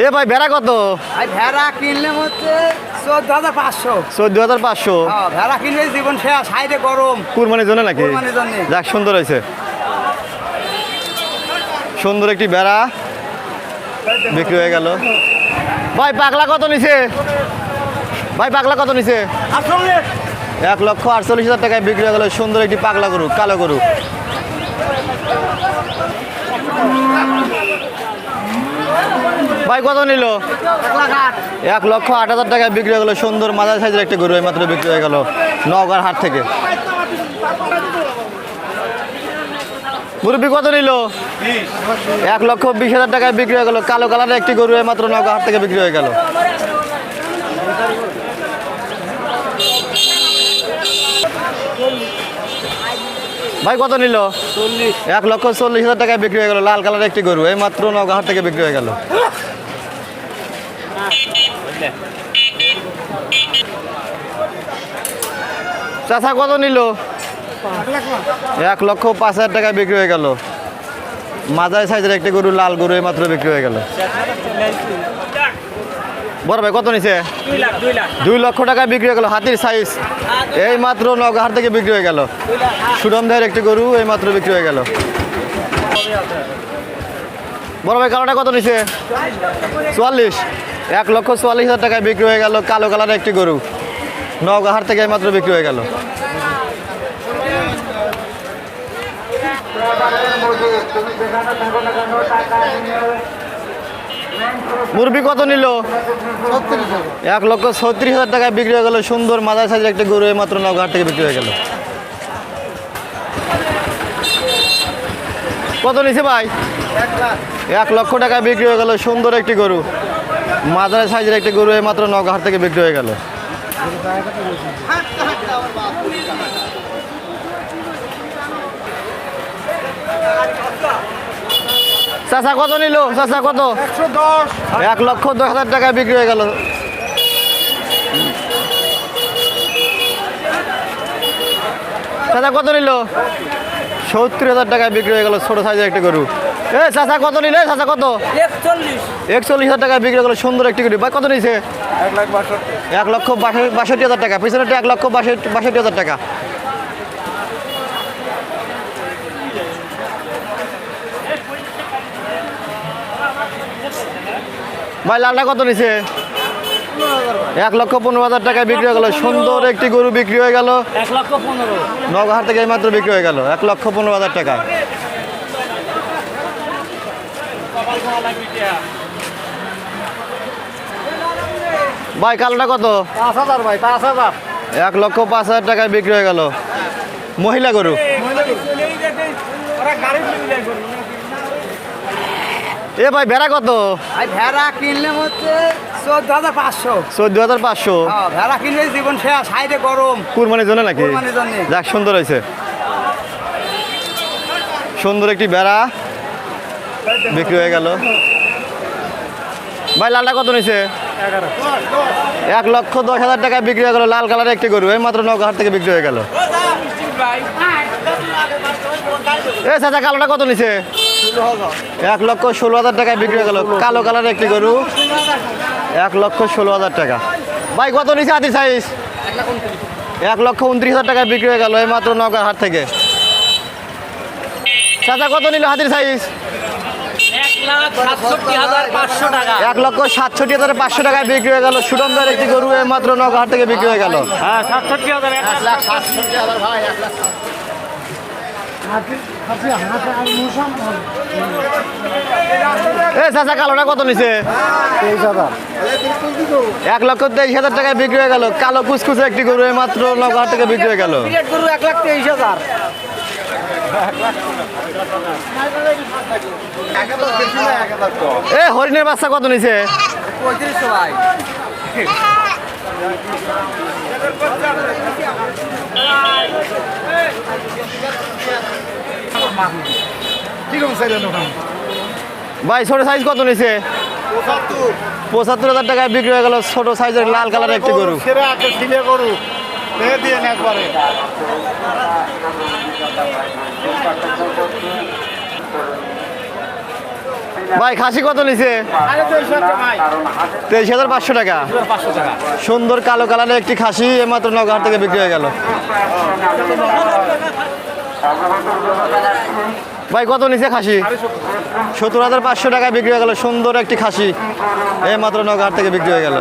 এ ভাই ভেড়া কত? ভেড়া কিনলে হচ্ছে 14,500। 14,500। ভেড়া কিনলে জীবন শেষ, সাইডে গরম। কুরবানির জন্য নাকি? কুরবানির জন্য। যাক, সুন্দর হয়েছে। সুন্দর একটি ভেড়া বিক্রি হয়ে গেল। ভাই পাগলা কত নিছে? ভাই পাগলা কত নিছে? 1,48,000 টাকায় বিক্রি হয়ে গেল। সুন্দর একটি পাগলা গরু, কালো গরু। ভাই কত নিল? 1,08,000 টাকায় বিক্রি হয়ে গেল। সুন্দর মাঝারি সাইজের একটি গরু মাত্র বিক্রি হয়ে গেল নওগাঁর হাট থেকে। মুরব্বী কত নিল? 1,20,000 টাকায় বিক্রি হয়ে গেল। কালো কালারের একটি গরু মাত্র নওগাঁ হাট থেকে বিক্রি হয়ে গেল। ভাই কত নিল? 1,40,000 টাকায় বিক্রি হয়ে গেল। লাল কালারের একটি গরু মাত্র নওগাঁ হাট থেকে বিক্রি হয়ে গেল। চাচা কত নিল? 1,05,000 টাকায় বিক্রি হয়ে গেল। মাঝারি সাইজের একটি গরু, লাল গরু মাত্র বিক্রি হয়ে গেল। বড় ভাই কত নিছে? 2 লক্ষ টাকায় বিক্রি হয়ে গেল। হাতির সাইজ এই মাত্র নওগাঁ হাট থেকে বিক্রি হয়ে গেল। সুরমদের একটি গরু এই মাত্র বিক্রি হয়ে গেল। বড় ভাই কালোটা কত নিছে? 44। 1,44,000 টাকায় বিক্রি হয়ে গেল। কালো কালারের একটি গরু নওগাঁ হাট থেকে এই মাত্র বিক্রি হয়ে গেল। মুরবি কত নিল? 1,36,000 টাকায় বিক্রি হয়ে গেল। সুন্দর মাঝারি সাইজের একটা গরু মাত্র নওগাঁ হাট থেকে বিক্রি হয়ে গেল। কত নিছে ভাই? 1 লক্ষ টাকায় বিক্রি হয়ে গেল। সুন্দর একটি গরু, মাঝারি সাইজের একটি গরু মাত্র নওগাঁ হাট থেকে বিক্রি হয়ে গেল। চাচা কত নিল? চাচা কত? 1,10,000 টাকায় বিক্রি হয়ে গেল। চাচা কত নিল? 70,000 টাকায় বিক্রি হয়ে গেল। ছোট সাইজের একটা গরু। চাচা কত নিলে? চাচা কত? 41,000 টাকায় বিক্রি হয়ে গেল। সুন্দর একটি গরু। ভাই কত নিয়েছে? 1,62,000 টাকা। পিছনে 1,62,000 টাকা। ভাই লালটা কত নিছে? 1,15,000 টাকায় বিক্রি হয়ে গেল। সুন্দর একটি গরু বিক্রি হয়ে গেল। 1,15,000 নওগাঁ হাট থেকে মাত্র বিক্রি হয়ে গেল 1,15,000 টাকায়। ভাই কালোটা কত? 5,000 ভাই, 5,000। 1,05,000 টাকায় বিক্রি হয়ে গেল। মহিলা গরু। এ ভাই ভেড়া কত? ভেড়া কিনলে হচ্ছে 14,500। 14,500। ভেড়া কিনলে জীবন শেষ, সাইডে গরম। কুরবানির জন্য নাকি? কুরবানির জন্য। যাক, সুন্দর হয়েছে। সুন্দর একটি ভেড়া বিক্রি হয়ে গেল। ভাই লালটা কত নিছে? 1,10,000 টাকায় বিক্রি হয়ে গেল। লাল কালারের একটি গরু মাত্র নওগাঁ হাট থেকে বিক্রি হয়ে গেল। চাচা কালোটা কত নিছে? 1,16,000 টাকায় বিক্রি হয়ে গেল। কালো কালারের একটি গরু 1,16,000 টাকা। ভাই কত নিছে হাতির সাইজ? 1,29,000 টাকায় বিক্রি হয়ে গেল এই মাত্র নওগাঁ হাট থেকে। চাচা কত নিল হাতির সাইজ? 1,67,500 টাকায় বিক্রি হয়ে গেল। সুরমদার একটি গরু মাত্র নওগাঁ হাট থেকে বিক্রি হয়ে গেল। চাচা কালোটা কত নিছে? 1,23,000 টাকায় বিক্রি হয়ে গেল। কালো কুচকুচে একটি গরু মাত্র নওগাঁ হাট থেকে বিক্রি হয়ে গেল। 1,23,000। হরিণের বাচ্চা কত নিছে? 3500 ভাই। ভাই ছোট সাইজ কত নিছে? 75,000 টাকায় বিক্রি হয়ে গেল। ছোট সাইজের লাল কালারের একটি গরু। গরু দিয়ে একবারে। ভাই খাসি কত নিছে? 23,500 টাকা। সুন্দর কালো কালারের একটি খাসি এইমাত্র নওগাঁ হাট থেকে বিক্রি হয়ে গেল। ভাই কত নিছে খাসি? 17,500 টাকায় বিক্রি হয়ে গেল। সুন্দর একটি খাসি এইমাত্র নওগাঁ হাট থেকে বিক্রি হয়ে গেল।